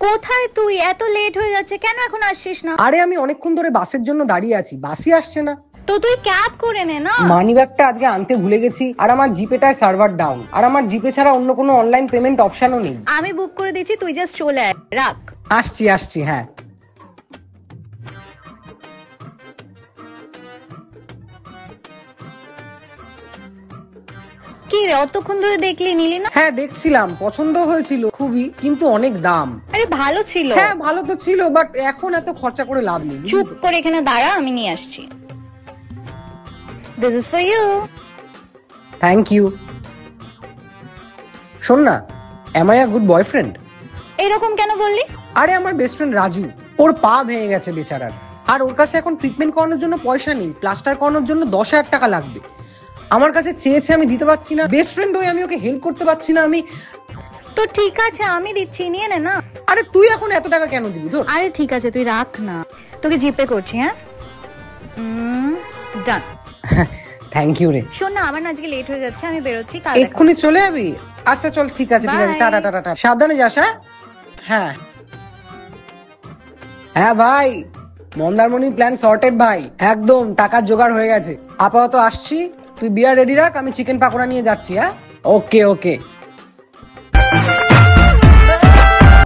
কোথায় তুই? এত লেট হয়ে যাচ্ছে কেন, এখন আসছিস না? আরে আমি অনেকক্ষণ ধরে বাসের জন্য দাঁড়িয়ে আছি, বাসই আসছে না। তো তুই ক্যাব করে নে না। মানি ব্যাগটা আজকে আনতে ভুলে গেছি, আর আমার জিপেটায় সার্ভার ডাউন, আর আমার জিপে ছাড়া অন্য কোনো অনলাইন পেমেন্ট অপশনও নেই। আমি বুক করে দিচ্ছি, তুই জাস্ট চলে আয়, রাখ। আসছি আসছি, হ্যাঁ। কি রে, অতক্ষণ ধরে দেখলি, নিলি না? হ্যাঁ দেখছিলাম, পছন্দ হয়েছিল খুবই, কিন্তু অনেক দাম। আরে ভালো ছিল। হ্যাঁ ভালো তো ছিল, বাট এখন এত খরচা করে লাভ নেই। চুপ করে এখানে দাঁড়া, আমি নিয়ে আসছি। This is for you. Thank you. শোন না, am I a good boyfriend? এরকম কেন বললি? আরে আমার বেস্ট ফ্রেন্ড রাজু, ওর পা ভেঙে গেছে বেচারার, আর ওর কাছে এখন ট্রিটমেন্ট করানোর জন্য পয়সা নেই, প্লাস্টার করানোর জন্য 10,000 টাকা লাগবে। আমার কাছে চেয়েছে, আমি দিতে পারছি না। বেস্ট ফ্রেন্ড হয়ে আমি ওকে হেল্প করতে পারছি না। আমি তো ঠিক আছে, আমি দিচ্ছি, নিয়ে নে না। আরে তুই এখন এত টাকা কেন দিবি? ধর। আরে ঠিক আছে, তুই রাখ না, তোকে জিপে করছি। হ্যাঁ, ডান। থ্যাংক ইউ রে। শোন না, আমার না আজকে লেট হয়ে যাচ্ছে, আমি বেরোচ্ছি, কাল এক্ষুনি চলে যাবি? আচ্ছা চল, ঠিক আছে ঠিক আছে, Bye. টাটা টাটা টাটা, সাবধানে যাস। হ্যাঁ হ্যাঁ হ্যাঁ ভাই, মন্দারমণির প্ল্যান সর্টেড ভাই, একদম টাকার জোগাড় হয়ে গেছে। আপাতত আসছি, তুই বিয়ার রেডি রাখ, আমি চিকেন পাকোড়া নিয়ে যাচ্ছি। হ্যাঁ, ওকে ওকে।